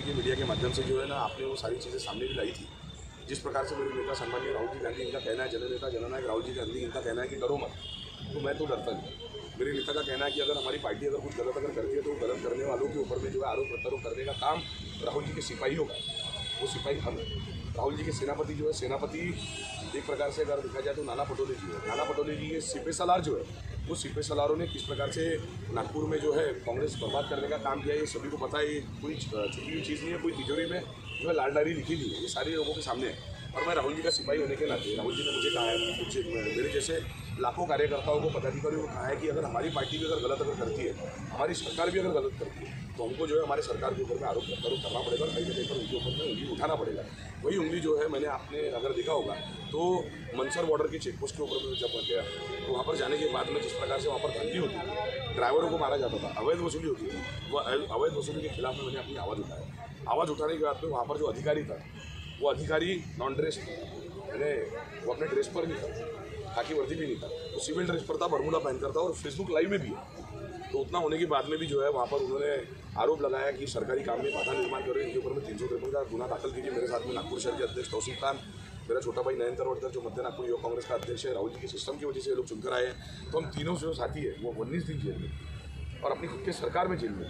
देखिए मीडिया के माध्यम से जो है ना आपने वो सारी चीज़ें सामने भी लाई थी। जिस प्रकार से मेरे नेता सम्मानीय राहुल जी गांधी, इनका कहना है, जननेता जननायक राहुल जी गांधी, इनका कहना है कि डरो मत, तो मैं तो डरता नहीं। मेरे नेता का कहना है कि अगर हमारी पार्टी अगर कुछ गलत अगर करती है तो गलत करने वालों के ऊपर में जो है आरोप प्रत्यारोप करने का काम राहुल जी के सिपाहियों का, वो सिपाही हम हैं। राहुल जी के सेनापति जो है, सेनापति एक प्रकार से अगर देखा जाए तो नाना पटोले जी है। नाना पटोले जी के सिपे सलार जो है, वो सिपे सलारों ने किस प्रकार से नागपुर में जो है कांग्रेस बर्बाद करने का काम किया, ये सभी को पता है। ये कोई छुपी हुई चीज़ नहीं है, कोई तिजोरी में जो है लाल डायरी लिखी नहीं है, ये सारे लोगों के सामने है। और मैं राहुल जी का सिपाही होने के नाते राहुल जी ने मुझे कहा है, कुछ मेरे जैसे लाखों कार्यकर्ताओं को, पदाधिकारियों को कहा है कि अगर हमारी पार्टी भी अगर गलत अगर करती है, हमारी सरकार भी अगर गलत करती है, तो हमको जो है हमारे सरकार के ऊपर में आरोप प्रत्यारोप करना पड़ेगा, कहीं ना कहीं पर उनके ऊपर में उंगली उठाना पड़ेगा। वही उंगली जो है मैंने आपने अगर देखा होगा तो मनसर बॉर्डर की चेकपोस्ट के ऊपर में जब गया तो वहाँ पर जाने के बाद में जिस प्रकार से वहाँ पर धमकी होती थी, ड्राइवरों को मारा जाता था, अवैध वसूली होती थी, वो अवैध वसूली के खिलाफ में मैंने अपनी आवाज़ उठाया। आवाज़ उठाने के बाद में वहाँ पर जो अधिकारी था, वो अधिकारी नॉन ड्रेस मैंने वो अपने ड्रेस पर नहीं था, खाकी वर्दी भी नहीं था, वो सिविल ड्रेस पर था, बरमूडा पहनकर था और फेसबुक लाइव में भी है। तो उतना होने के बाद में भी जो है वहाँ पर उन्होंने आरोप लगाया कि सरकारी काम में बाधा निर्माण कर रहे हैं, इनके ऊपर में 353 का गुना दाखिल कीजिए। मेरे साथ में नागपुर शहर के अध्यक्ष तौसीफ खान, मेरा छोटा भाई नयन तरोड़कर जो मध्य नागपुर युवक कांग्रेस का अध्यक्ष है, राहुल जी के सिस्टम की वजह से ये लोग चुनकर आए हैं। तो हम तीनों जो साथी है वो 19 दिन जेल में और अपनी खुद की सरकार में जेल में।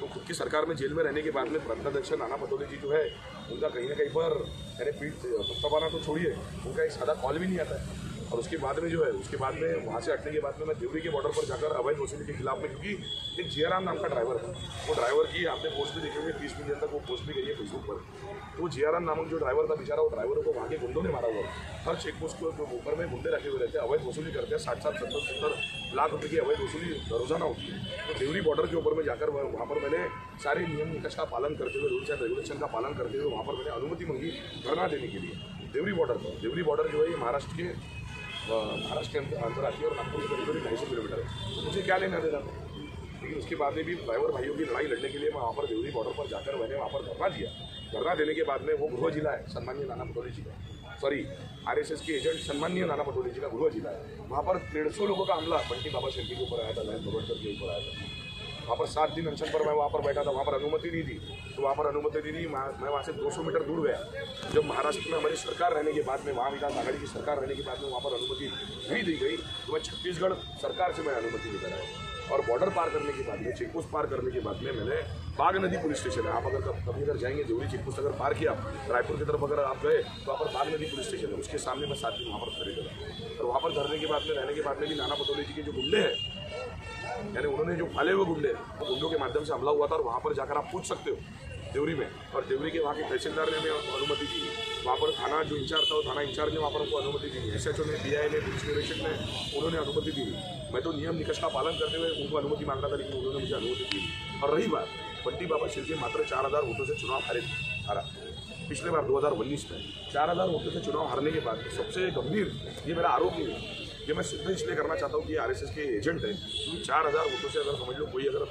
तो खुद की सरकार में जेल में रहने के बाद में प्रदेशाध्यक्ष नाना पटोले जी जो है, उनका कहीं ना कहीं पर यानी पीठ थपथपाना तो छोड़िए, उनका एक सादा कॉल भी नहीं आता है। और उसके बाद में जो है, उसके बाद में वहाँ से हटने के बाद में मैं देवरी के बॉर्डर पर जाकर अवैध वसूली के खिलाफ में, क्योंकि एक जियाराम नाम का ड्राइवर था, वो ड्राइवर की आपने पोस्ट भी देखी होगी, 30 मिलियन तक वो पोस्ट भी गई है फेसबुक पर। तो वो जियाराम नामक जो ड्राइवर था बेचारा, वो ड्राइवरों को वहाँ के गुंडों ने मारा हुआ। हर चेक पोस्ट के ऊपर में गुंडे रखे हुए रहते हैं, अवैध वसूली करते हैं, 60-60, 70-70 लाख रुपये की अवैध वसूली रोजाना होती है। तो देवरी बॉर्डर के ऊपर में जाकर वहाँ पर मैंने सारे नियम निकष का पालन करते हुए, रूल्स एंड रेगुलेशन का पालन करते हुए वहाँ पर मैंने अनुमति मांगी धरना देने के लिए देवरी बॉर्डर पर। देवरी बॉर्डर जो है ये महाराष्ट्र के अंदर आती है और नागपुर से करीब 250 किलोमीटर है। तो मुझे क्या लेना देना था, लेकिन उसके बाद में भी ड्राइवर भाइयों की लड़ाई लड़ने के लिए मैं वहाँ पर देवरी बॉर्डर पर जाकर मैंने वहाँ पर धरना दिया। धरना देने के बाद में वो गृह जिला है सम्मानीय नाना पटोले जी का, सॉरी आरएसएस के एजेंट सम्मानीय नाना पटोले जी का गृह जिला है। वहाँ पर 150 लोगों का हमला बंटी बाबा शेट्टी के ऊपर आया था, नयन तरोड़कर के ऊपर आया था। वहाँ पर 7 दिन अनशन पर मैं वहाँ पर बैठा था, वहाँ पर अनुमति नहीं दी। तो वहाँ पर अनुमति दी नहीं, मैं वहाँ से 200 मीटर दूर गया। जब महाराष्ट्र में हमारी सरकार रहने के बाद में, महाविकास आघाड़ी की सरकार रहने के बाद में वहाँ पर अनुमति नहीं दी गई, तो मैं छत्तीसगढ़ सरकार से मैं अनुमति लेकर आया। और बॉर्डर पार करने के बाद में, चेकपोस्ट पार करने के बाद में मैंने बाघ नदी पुलिस स्टेशन है, आप अगर कभी अगर जाएंगे देवरी चेकपोस्ट अगर पार किया, रायपुर की तरफ अगर आप गए तो वहाँ पर बाघ नदी पुलिस स्टेशन है, उसके सामने मैं 7 दिन वहाँ पर खड़े करा। और वहाँ पर धरने के बाद में, रहने के बाद में भी नाना पटोले जी के जो गुंडे हैं, यानी उन्होंने जो पाले हुए गुंडे, वो गुंडों के माध्यम से हमला हुआ था। और वहाँ पर जाकर आप पूछ सकते हो देवरी में, और देवरी के वहाँ के तहसीलदार ने हमें अनुमति दी, वहाँ पर थाना जो इंचार्ज था, वो थाना इंचार्ज ने वहाँ पर उनको अनुमति दी, SHO ने, BI ने, पुलिस निरीक्षक ने, उन्होंने अनुमति दी। मैं तो नियम निकष का पालन करते हुए उनको अनुमति मांगा था, लेकिन उन्होंने मुझे अनुमति दी। और रही बात, बंटी बाबा शेट्टी मात्र 4000 वोटों से चुनाव हारा पिछले बार 2019 में। 4000 वोटों से चुनाव हारने के बाद सबसे गंभीर, ये मेरा आरोप नहीं है, ये मैं सिद्ध इसलिए करना चाहता हूँ कि आरएसएस के एजेंट है, क्योंकि 4000 वोटों से अगर समझ लो कोई अगर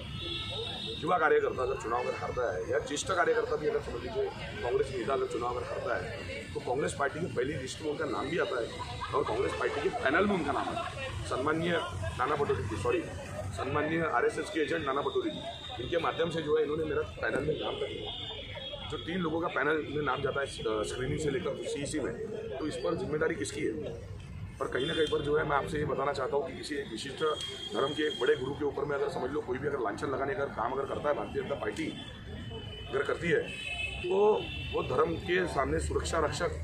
युवा कार्यकर्ता अगर चुनाव अगर हारता है, या ज्येष्ठ कार्यकर्ता भी अगर समझ लीजिए कांग्रेस नेता अगर चुनाव अगर हारता है, तो कांग्रेस पार्टी की पहली लिस्ट में उनका नाम भी आता है और कांग्रेस पार्टी के पैनल में उनका नाम आता है। सम्मानीय नाना पटोले जी, सॉरी सम्मानीय आरएसएस के एजेंट नाना पटोले जी, इनके माध्यम से जो है इन्होंने मेरा पैनल में नाम कर दिया। जो 3 लोगों का पैनल में नाम जाता है स्क्रीनिंग से लेकर CEC में, तो इस पर जिम्मेदारी किसकी है? और कहीं ना कहीं पर जो है मैं आपसे ये बताना चाहता हूँ कि किसी एक विशिष्ट धर्म के एक बड़े गुरु के ऊपर में अगर समझ लो कोई भी अगर लांछन लगाने का काम अगर करता है, भारतीय जनता पार्टी अगर करती है, तो वो धर्म के सामने सुरक्षा रक्षक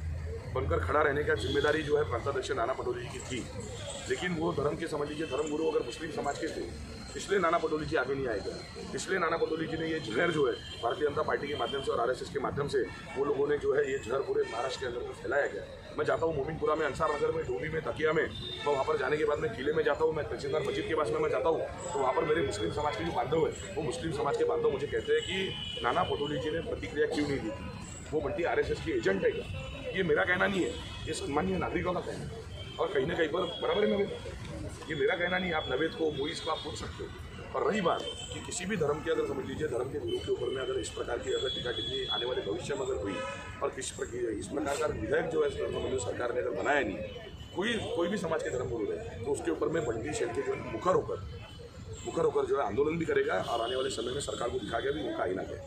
बनकर खड़ा रहने का जिम्मेदारी जो है प्रांताध्यक्ष नाना पटोले जी की थी। लेकिन वो धर्म के समझ लीजिए धर्म गुरु अगर मुस्लिम समाज के थे, इसलिए नाना पटोले जी आगे नहीं आएगा। इसलिए नाना पटोले जी ने ये जहर जो है भारतीय जनता पार्टी के माध्यम से और आरएसएस के माध्यम से वो लोगों ने जो है ये जहर पूरे महाराष्ट्र के अंदर में फैलाया गया। मैं जाता हूँ मोमिनपुरा में, अंसार नगर में, डोभी में, तकिया में, मैं वहाँ पर जाने के बाद में किले में जाता हूँ, मैं तहसीलदार मस्जिद के पास में मैं जाता हूँ, तो वहाँ पर मेरे मुस्लिम समाज के जो बांधव है, वो मुस्लिम समाज के बांधव मुझे कहते हैं कि नाना पटोले जी ने प्रतिक्रिया क्यों नहीं दी थी, वो बंटी आरएसएस की एजेंट है क्या? ये मेरा कहना नहीं है, ये सम्मानीय नागरिकों का कहना है। और कहीं ना कहीं पर बराबर है नवेद, ये मेरा कहना नहीं, आप नवेद को, मोइस को आप पूछ सकते हो। और रही बात कि किसी भी धर्म के अगर समझ लीजिए धर्म के गुरु के ऊपर में अगर इस प्रकार की अगर टीका टिप्पणी आने वाले भविष्य में अगर हुई, और इस प्रकार का विधेयक जो है सरकार ने अगर बनाया नहीं, कोई भी समाज के धर्म गुरु है, तो उसके ऊपर में बंटी शेट्टी जो है मुखर होकर जो है आंदोलन भी करेगा और आने वाले समय में सरकार को दिखा गया भी उनका आईना है।